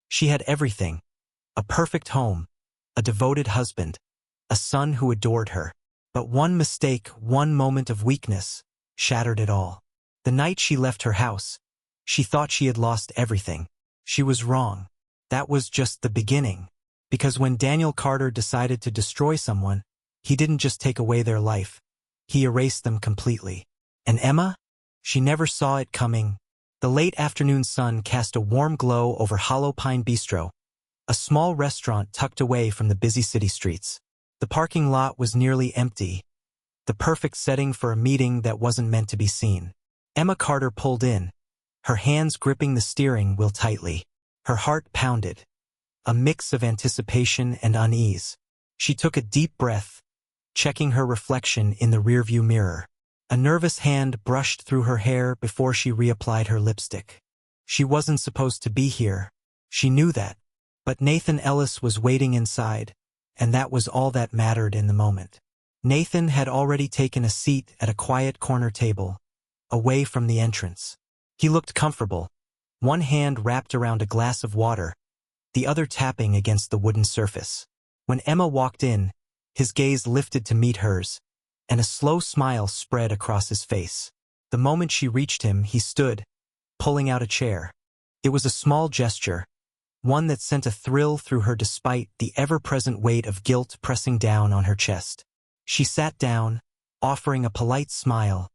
She had everything: a perfect home, a devoted husband, a son who adored her. But one mistake, one moment of weakness, shattered it all. The night she left her house, she thought she had lost everything. She was wrong. That was just the beginning. Because when Daniel Carter decided to destroy someone, he didn't just take away their life. He erased them completely. And Emma? She never saw it coming. The late afternoon sun cast a warm glow over Hollow Pine Bistro, a small restaurant tucked away from the busy city streets. The parking lot was nearly empty, the perfect setting for a meeting that wasn't meant to be seen. Emma Carter pulled in, her hands gripping the steering wheel tightly. Her heart pounded, a mix of anticipation and unease. She took a deep breath, checking her reflection in the rearview mirror. A nervous hand brushed through her hair before she reapplied her lipstick. She wasn't supposed to be here. She knew that. But Nathan Ellis was waiting inside, and that was all that mattered in the moment. Nathan had already taken a seat at a quiet corner table, away from the entrance. He looked comfortable, one hand wrapped around a glass of water, the other tapping against the wooden surface. When Emma walked in, his gaze lifted to meet hers, and a slow smile spread across his face. The moment she reached him, he stood, pulling out a chair. It was a small gesture, one that sent a thrill through her despite the ever-present weight of guilt pressing down on her chest. She sat down, offering a polite smile,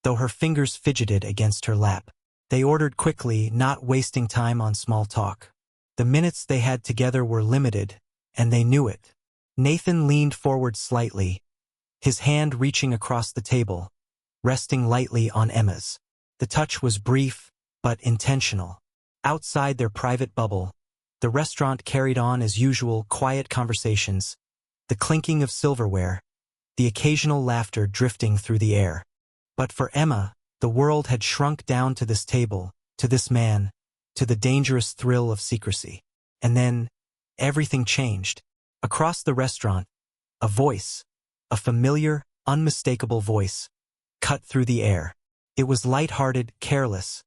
though her fingers fidgeted against her lap. They ordered quickly, not wasting time on small talk. The minutes they had together were limited, and they knew it. Nathan leaned forward slightly, his hand reaching across the table, resting lightly on Emma's. The touch was brief, but intentional. Outside their private bubble, the restaurant carried on as usual, quiet conversations, the clinking of silverware, the occasional laughter drifting through the air. But for Emma, the world had shrunk down to this table, to this man, to the dangerous thrill of secrecy. And then, everything changed. Across the restaurant, a voice, a familiar, unmistakable voice, cut through the air. It was light-hearted, careless,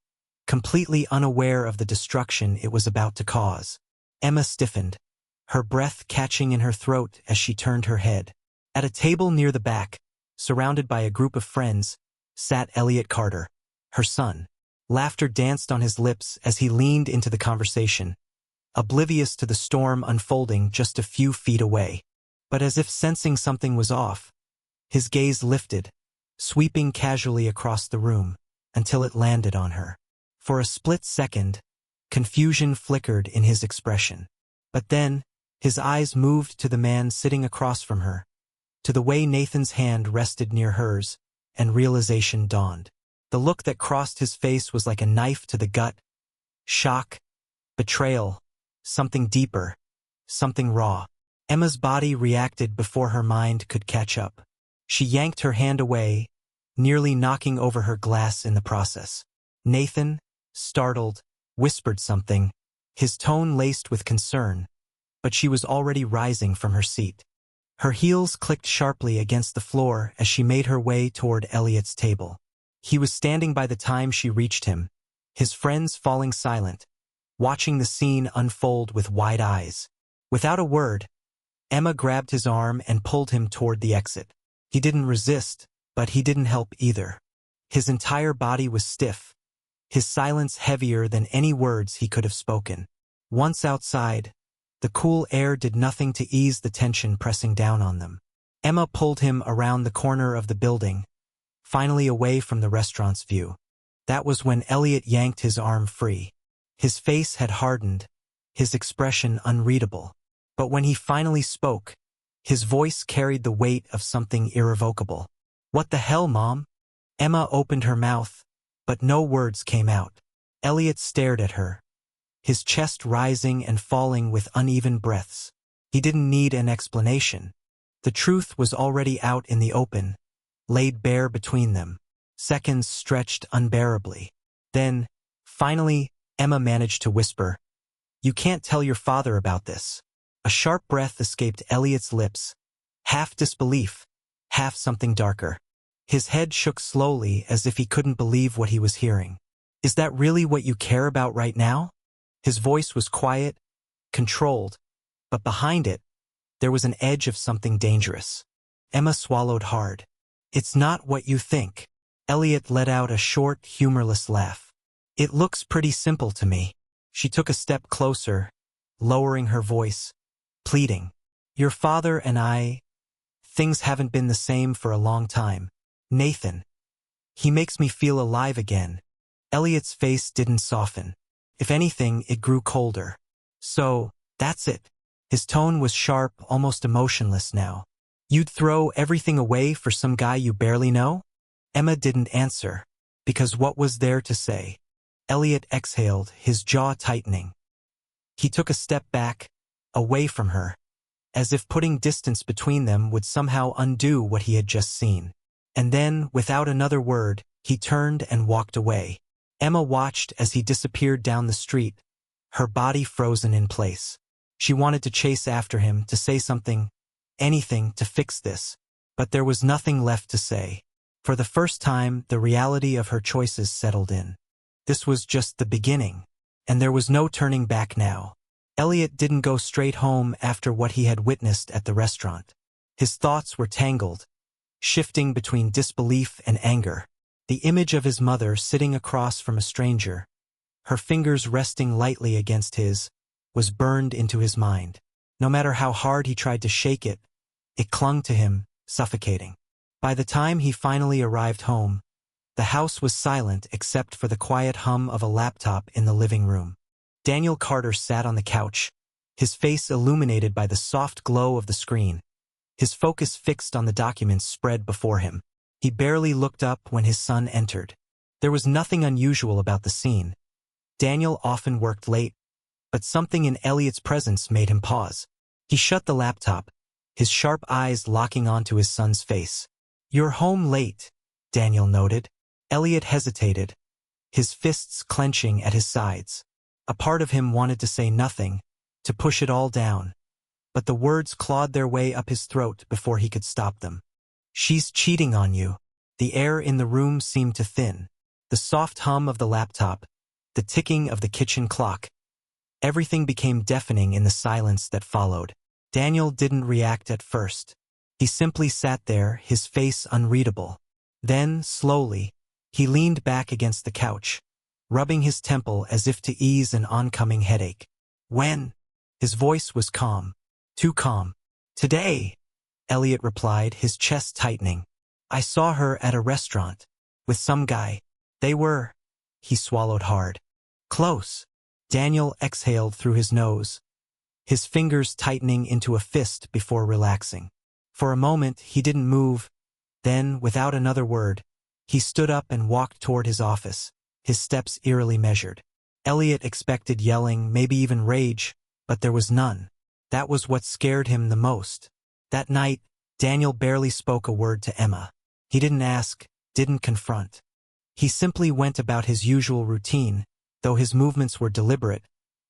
completely unaware of the destruction it was about to cause. Emma stiffened, her breath catching in her throat as she turned her head. At a table near the back, surrounded by a group of friends, sat Elliot Carter, her son. Laughter danced on his lips as he leaned into the conversation, oblivious to the storm unfolding just a few feet away. But as if sensing something was off, his gaze lifted, sweeping casually across the room, until it landed on her. For a split second, confusion flickered in his expression. But then, his eyes moved to the man sitting across from her, to the way Nathan's hand rested near hers, and realization dawned. The look that crossed his face was like a knife to the gut. Shock, betrayal, something deeper, something raw. Emma's body reacted before her mind could catch up. She yanked her hand away, nearly knocking over her glass in the process. Nathan, startled, whispered something, his tone laced with concern, but she was already rising from her seat. Her heels clicked sharply against the floor as she made her way toward Elliot's table. He was standing by the time she reached him, his friends falling silent, watching the scene unfold with wide eyes. Without a word, Emma grabbed his arm and pulled him toward the exit. He didn't resist, but he didn't help either. His entire body was stiff, his silence heavier than any words he could have spoken. Once outside, the cool air did nothing to ease the tension pressing down on them. Emma pulled him around the corner of the building, finally away from the restaurant's view. That was when Elliot yanked his arm free. His face had hardened, his expression unreadable. But when he finally spoke, his voice carried the weight of something irrevocable. "What the hell, Mom?" Emma opened her mouth, but no words came out. Elliot stared at her, his chest rising and falling with uneven breaths. He didn't need an explanation. The truth was already out in the open, laid bare between them. Seconds stretched unbearably. Then, finally, Emma managed to whisper, "You can't tell your father about this." A sharp breath escaped Elliot's lips, half disbelief, half something darker. His head shook slowly as if he couldn't believe what he was hearing. "Is that really what you care about right now?" His voice was quiet, controlled, but behind it, there was an edge of something dangerous. Emma swallowed hard. It's not what you think. Elliot let out a short, humorless laugh. It looks pretty simple to me. She took a step closer, lowering her voice, pleading. Your father and I, things haven't been the same for a long time. Nathan. He makes me feel alive again. Elliot's face didn't soften. If anything, it grew colder. So, that's it. His tone was sharp, almost emotionless now. You'd throw everything away for some guy you barely know? Emma didn't answer, because what was there to say? Elliot exhaled, his jaw tightening. He took a step back, away from her, as if putting distance between them would somehow undo what he had just seen. And then, without another word, he turned and walked away. Emma watched as he disappeared down the street, her body frozen in place. She wanted to chase after him, to say something, anything to fix this, but there was nothing left to say. For the first time, the reality of her choices settled in. This was just the beginning, and there was no turning back now. Elliot didn't go straight home after what he had witnessed at the restaurant. His thoughts were tangled, shifting between disbelief and anger. The image of his mother sitting across from a stranger, her fingers resting lightly against his, was burned into his mind. No matter how hard he tried to shake it, it clung to him, suffocating. By the time he finally arrived home, the house was silent except for the quiet hum of a laptop in the living room. Daniel Carter sat on the couch, his face illuminated by the soft glow of the screen, his focus fixed on the documents spread before him. He barely looked up when his son entered. There was nothing unusual about the scene. Daniel often worked late, but something in Elliot's presence made him pause. He shut the laptop, his sharp eyes locking onto his son's face. You're home late, Daniel noted. Elliot hesitated, his fists clenching at his sides. A part of him wanted to say nothing, to push it all down, but the words clawed their way up his throat before he could stop them. She's cheating on you. The air in the room seemed to thin. The soft hum of the laptop, the ticking of the kitchen clock. Everything became deafening in the silence that followed. Daniel didn't react at first. He simply sat there, his face unreadable. Then, slowly, he leaned back against the couch, rubbing his temple as if to ease an oncoming headache. When? His voice was calm. Too calm. Today, Elliot replied, his chest tightening. I saw her at a restaurant. With some guy. They were. He swallowed hard. Close. Daniel exhaled through his nose, his fingers tightening into a fist before relaxing. For a moment, he didn't move. Then, without another word, he stood up and walked toward his office, his steps eerily measured. Elliot expected yelling, maybe even rage, but there was none. That was what scared him the most. That night, Daniel barely spoke a word to Emma. He didn't ask, didn't confront. He simply went about his usual routine, though his movements were deliberate,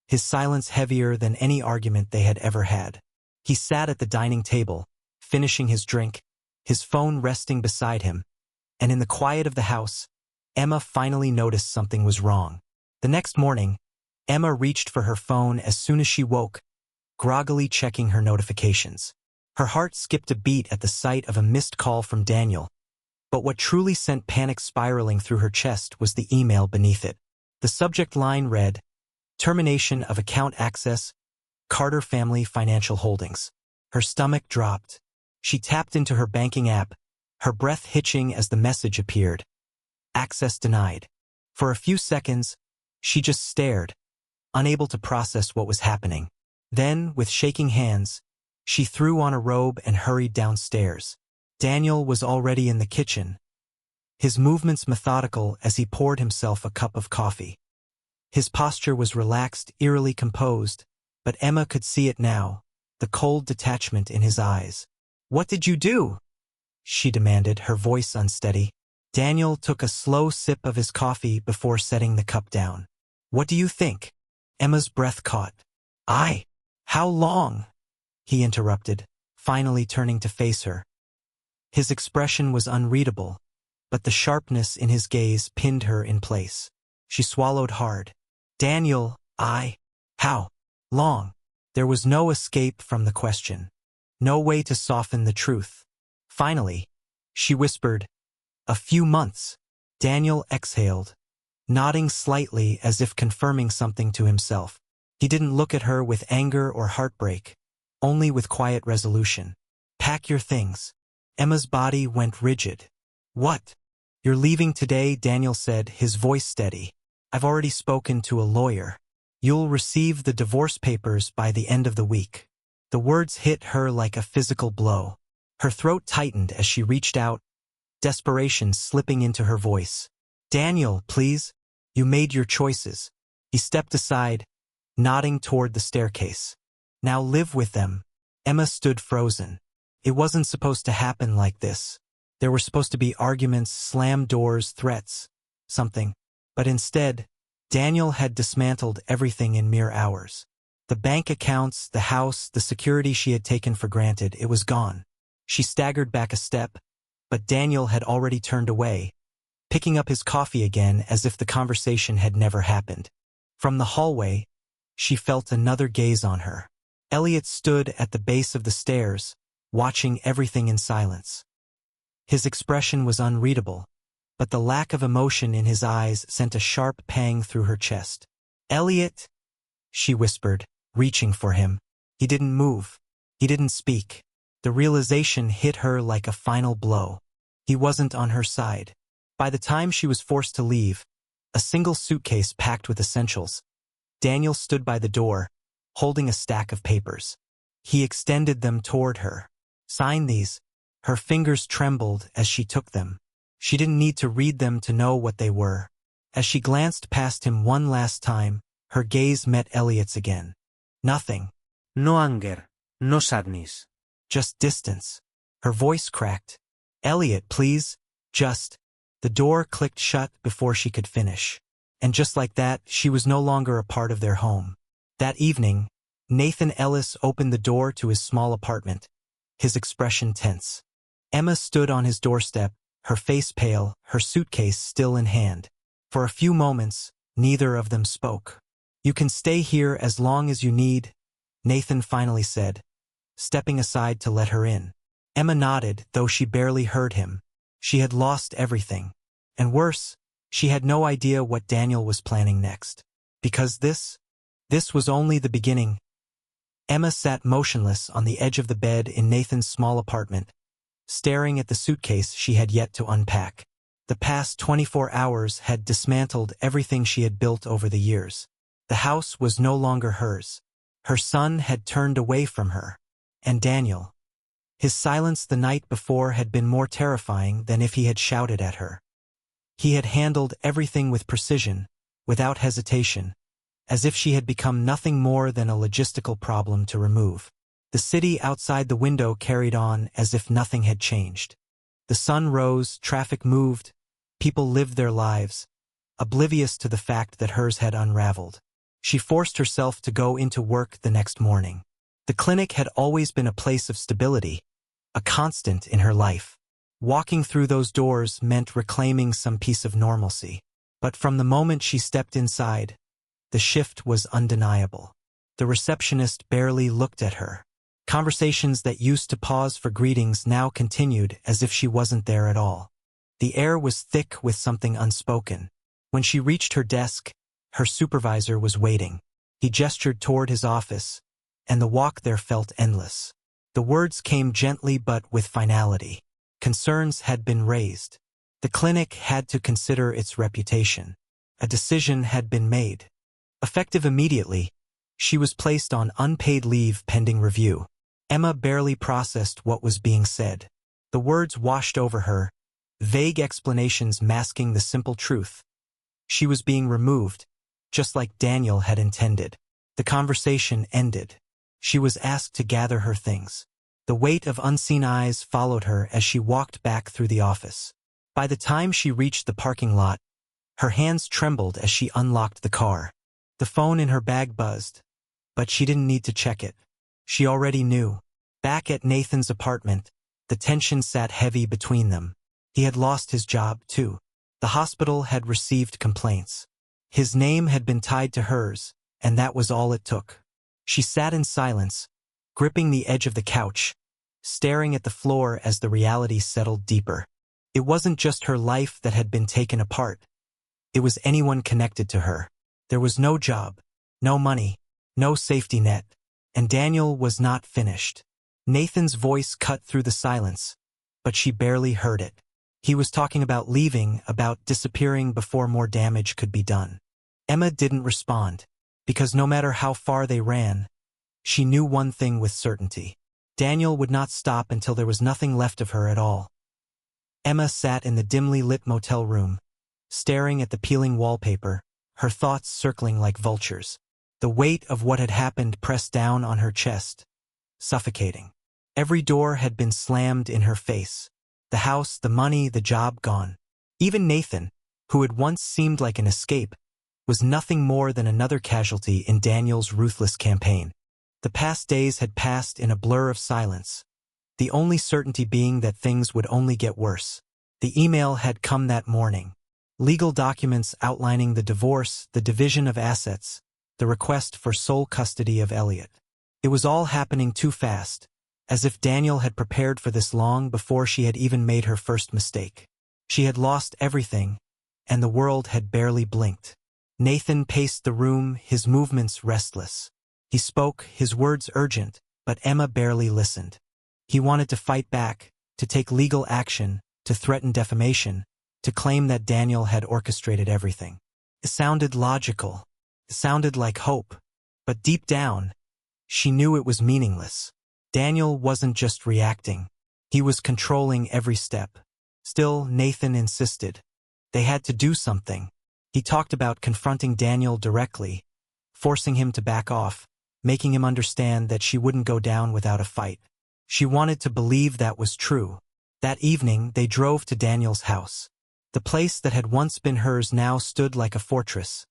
his silence heavier than any argument they had ever had. He sat at the dining table, finishing his drink, his phone resting beside him, and in the quiet of the house, Emma finally noticed something was wrong. The next morning, Emma reached for her phone as soon as she woke, groggily checking her notifications. Her heart skipped a beat at the sight of a missed call from Daniel, but what truly sent panic spiraling through her chest was the email beneath it. The subject line read, Termination of account access, Carter Family Financial Holdings. Her stomach dropped. She tapped into her banking app, her breath hitching as the message appeared. Access denied. For a few seconds, she just stared, unable to process what was happening. Then, with shaking hands, she threw on a robe and hurried downstairs. Daniel was already in the kitchen, his movements methodical as he poured himself a cup of coffee. His posture was relaxed, eerily composed, but Emma could see it now, the cold detachment in his eyes. What did you do? She demanded, her voice unsteady. Daniel took a slow sip of his coffee before setting the cup down. What do you think? Emma's breath caught. How long? He interrupted, finally turning to face her. His expression was unreadable, but the sharpness in his gaze pinned her in place. She swallowed hard. Daniel, how long? There was no escape from the question. No way to soften the truth. Finally, she whispered, "A few months." Daniel exhaled, nodding slightly as if confirming something to himself. He didn't look at her with anger or heartbreak, only with quiet resolution. "Pack your things." Emma's body went rigid. "What? You're leaving today?" Daniel said, his voice steady. "I've already spoken to a lawyer. You'll receive the divorce papers by the end of the week." The words hit her like a physical blow. Her throat tightened as she reached out, desperation slipping into her voice. "Daniel, please. You made your choices." He stepped aside, nodding toward the staircase. "Now live with them." Emma stood frozen. It wasn't supposed to happen like this. There were supposed to be arguments, slammed doors, threats, something. But instead, Daniel had dismantled everything in mere hours. The bank accounts, the house, the security she had taken for granted, it was gone. She staggered back a step, but Daniel had already turned away, picking up his coffee again as if the conversation had never happened. From the hallway, she felt another gaze on her. Elliot stood at the base of the stairs, watching everything in silence. His expression was unreadable, but the lack of emotion in his eyes sent a sharp pang through her chest. "Elliot," she whispered, reaching for him. He didn't move. He didn't speak. The realization hit her like a final blow. He wasn't on her side. By the time she was forced to leave, a single suitcase packed with essentials, Daniel stood by the door, holding a stack of papers. He extended them toward her. "Sign these." Her fingers trembled as she took them. She didn't need to read them to know what they were. As she glanced past him one last time, her gaze met Elliot's again. Nothing. No anger, no sadness. Just distance. Her voice cracked. "Elliot, please. Just." The door clicked shut before she could finish. And just like that, she was no longer a part of their home. That evening, Nathan Ellis opened the door to his small apartment, his expression tense. Emma stood on his doorstep, her face pale, her suitcase still in hand. For a few moments, neither of them spoke. "You can stay here as long as you need," Nathan finally said, stepping aside to let her in. Emma nodded, though she barely heard him. She had lost everything. And worse, she had no idea what Daniel was planning next. Because this was only the beginning. Emma sat motionless on the edge of the bed in Nathan's small apartment, staring at the suitcase she had yet to unpack. The past 24 hours had dismantled everything she had built over the years. The house was no longer hers. Her son had turned away from her. And Daniel. His silence the night before had been more terrifying than if he had shouted at her. He had handled everything with precision, without hesitation, as if she had become nothing more than a logistical problem to remove. The city outside the window carried on as if nothing had changed. The sun rose, traffic moved, people lived their lives, oblivious to the fact that hers had unraveled. She forced herself to go into work the next morning. The clinic had always been a place of stability, a constant in her life. Walking through those doors meant reclaiming some piece of normalcy. But from the moment she stepped inside, the shift was undeniable. The receptionist barely looked at her. Conversations that used to pause for greetings now continued as if she wasn't there at all. The air was thick with something unspoken. When she reached her desk, her supervisor was waiting. He gestured toward his office, and the walk there felt endless. The words came gently but with finality. Concerns had been raised. The clinic had to consider its reputation. A decision had been made. Effective immediately, she was placed on unpaid leave pending review. Emma barely processed what was being said. The words washed over her, vague explanations masking the simple truth. She was being removed, just like Daniel had intended. The conversation ended. She was asked to gather her things. The weight of unseen eyes followed her as she walked back through the office. By the time she reached the parking lot, her hands trembled as she unlocked the car. The phone in her bag buzzed, but she didn't need to check it. She already knew. Back at Nathan's apartment, the tension sat heavy between them. He had lost his job, too. The hospital had received complaints. His name had been tied to hers, and that was all it took. She sat in silence, gripping the edge of the couch, staring at the floor as the reality settled deeper. It wasn't just her life that had been taken apart. It was anyone connected to her. There was no job, no money, no safety net, and Daniel was not finished. Nathan's voice cut through the silence, but she barely heard it. He was talking about leaving, about disappearing before more damage could be done. Emma didn't respond, because no matter how far they ran, she knew one thing with certainty. Daniel would not stop until there was nothing left of her at all. Emma sat in the dimly lit motel room, staring at the peeling wallpaper, her thoughts circling like vultures. The weight of what had happened pressed down on her chest, suffocating. Every door had been slammed in her face. The house, the money, the job gone. Even Nathan, who had once seemed like an escape, was nothing more than another casualty in Daniel's ruthless campaign. The past days had passed in a blur of silence, the only certainty being that things would only get worse. The email had come that morning. Legal documents outlining the divorce, the division of assets, the request for sole custody of Elliot. It was all happening too fast, as if Daniel had prepared for this long before she had even made her first mistake. She had lost everything, and the world had barely blinked. Nathan paced the room, his movements restless. He spoke, his words urgent, but Emma barely listened. He wanted to fight back, to take legal action, to threaten defamation, to claim that Daniel had orchestrated everything. It sounded logical. It sounded like hope. But deep down, she knew it was meaningless. Daniel wasn't just reacting. He was controlling every step. Still, Nathan insisted. They had to do something. He talked about confronting Daniel directly, forcing him to back off, making him understand that she wouldn't go down without a fight. She wanted to believe that was true. That evening, they drove to Daniel's house. The place that had once been hers now stood like a fortress,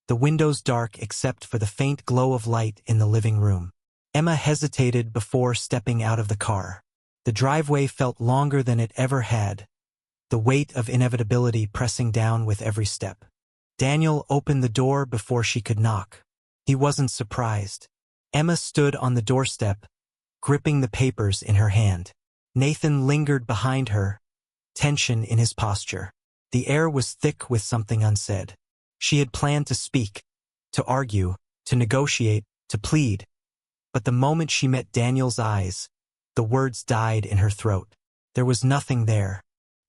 the windows dark except for the faint glow of light in the living room. Emma hesitated before stepping out of the car. The driveway felt longer than it ever had, the weight of inevitability pressing down with every step. Daniel opened the door before she could knock. He wasn't surprised. Emma stood on the doorstep, gripping the papers in her hand. Nathan lingered behind her, tension in his posture. The air was thick with something unsaid. She had planned to speak, to argue, to negotiate, to plead. But the moment she met Daniel's eyes, the words died in her throat. There was nothing there.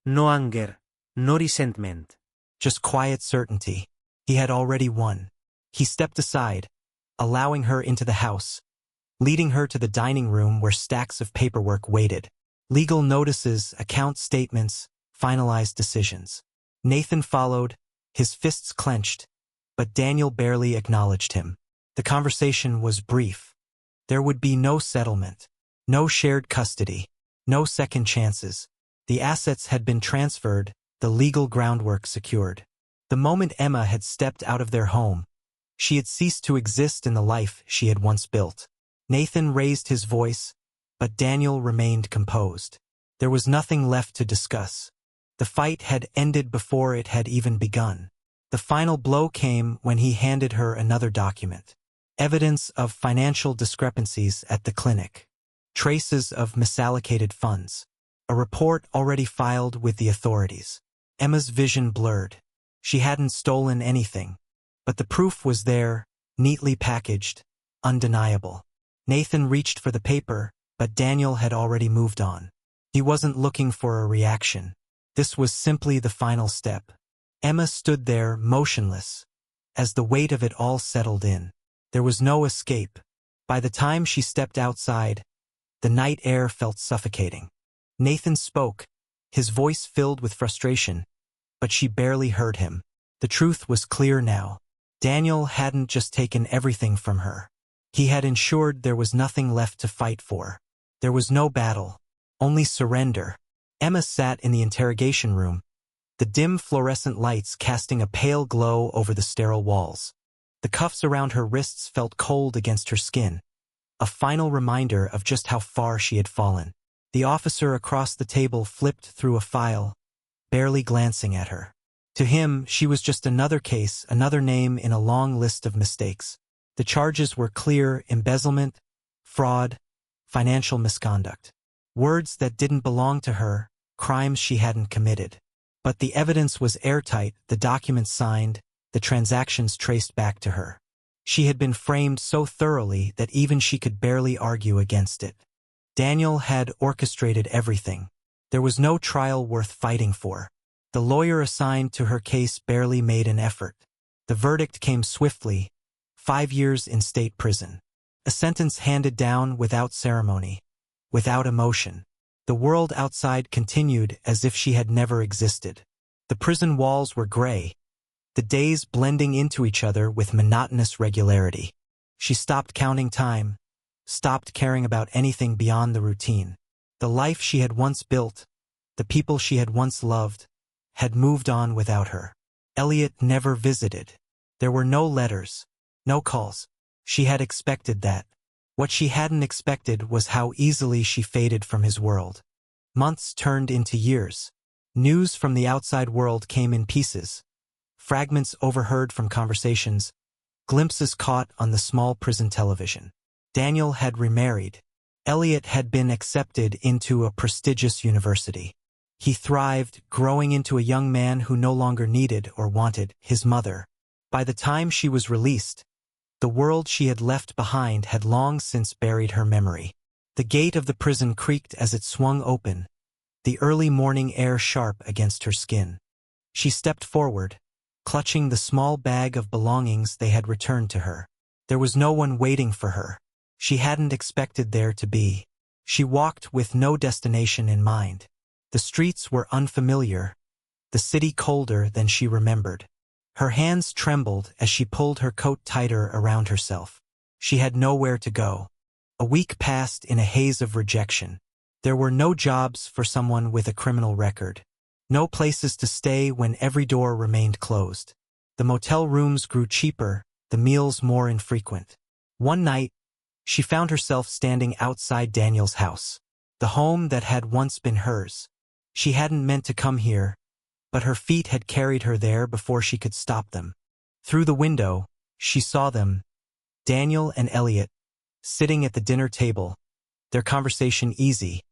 No anger, no resentment. Just quiet certainty. He had already won. He stepped aside, allowing her into the house, leading her to the dining room where stacks of paperwork waited. Legal notices, account statements, finalized decisions. Nathan followed, his fists clenched, but Daniel barely acknowledged him. The conversation was brief. There would be no settlement, no shared custody, no second chances. The assets had been transferred, the legal groundwork secured. The moment Emma had stepped out of their home, she had ceased to exist in the life she had once built. Nathan raised his voice, but Daniel remained composed. There was nothing left to discuss. The fight had ended before it had even begun. The final blow came when he handed her another document. Evidence of financial discrepancies at the clinic. Traces of misallocated funds. A report already filed with the authorities. Emma's vision blurred. She hadn't stolen anything, but the proof was there, neatly packaged, undeniable. Nathan reached for the paper, but Daniel had already moved on. He wasn't looking for a reaction. This was simply the final step. Emma stood there, motionless, as the weight of it all settled in. There was no escape. By the time she stepped outside, the night air felt suffocating. Nathan spoke, his voice filled with frustration, but she barely heard him. The truth was clear now. Daniel hadn't just taken everything from her. He had ensured there was nothing left to fight for. There was no battle, only surrender. Emma sat in the interrogation room, the dim fluorescent lights casting a pale glow over the sterile walls. The cuffs around her wrists felt cold against her skin, a final reminder of just how far she had fallen. The officer across the table flipped through a file, barely glancing at her. To him, she was just another case, another name in a long list of mistakes. The charges were clear: embezzlement, fraud, financial misconduct. Words that didn't belong to her, crimes she hadn't committed. But the evidence was airtight, the documents signed, the transactions traced back to her. She had been framed so thoroughly that even she could barely argue against it. Daniel had orchestrated everything. There was no trial worth fighting for. The lawyer assigned to her case barely made an effort. The verdict came swiftly: 5 years in state prison. A sentence handed down without ceremony, without emotion. The world outside continued as if she had never existed. The prison walls were gray, the days blending into each other with monotonous regularity. She stopped counting time, stopped caring about anything beyond the routine. The life she had once built, the people she had once loved, had moved on without her. Elliot never visited. There were no letters, no calls. She had expected that. What she hadn't expected was how easily she faded from his world. Months turned into years. News from the outside world came in pieces. Fragments overheard from conversations, glimpses caught on the small prison television. Daniel had remarried. Elliot had been accepted into a prestigious university. He thrived, growing into a young man who no longer needed or wanted his mother. By the time she was released, the world she had left behind had long since buried her memory. The gate of the prison creaked as it swung open, the early morning air sharp against her skin. She stepped forward, clutching the small bag of belongings they had returned to her. There was no one waiting for her. She hadn't expected there to be. She walked with no destination in mind. The streets were unfamiliar, the city colder than she remembered. Her hands trembled as she pulled her coat tighter around herself. She had nowhere to go. A week passed in a haze of rejection. There were no jobs for someone with a criminal record. No places to stay when every door remained closed. The motel rooms grew cheaper, the meals more infrequent. One night, she found herself standing outside Daniel's house, the home that had once been hers. She hadn't meant to come here, but her feet had carried her there before she could stop them. Through the window, she saw them, Daniel and Elliot, sitting at the dinner table, their conversation easy,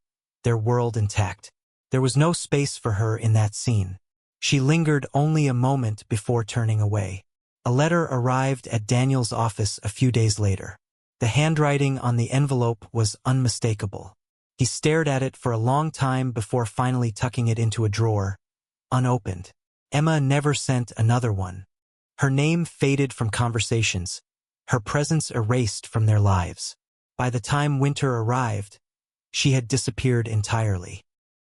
their world intact. There was no space for her in that scene. She lingered only a moment before turning away. A letter arrived at Daniel's office a few days later. The handwriting on the envelope was unmistakable. He stared at it for a long time before finally tucking it into a drawer, unopened. Emma never sent another one. Her name faded from conversations, her presence erased from their lives. By the time winter arrived, she had disappeared entirely.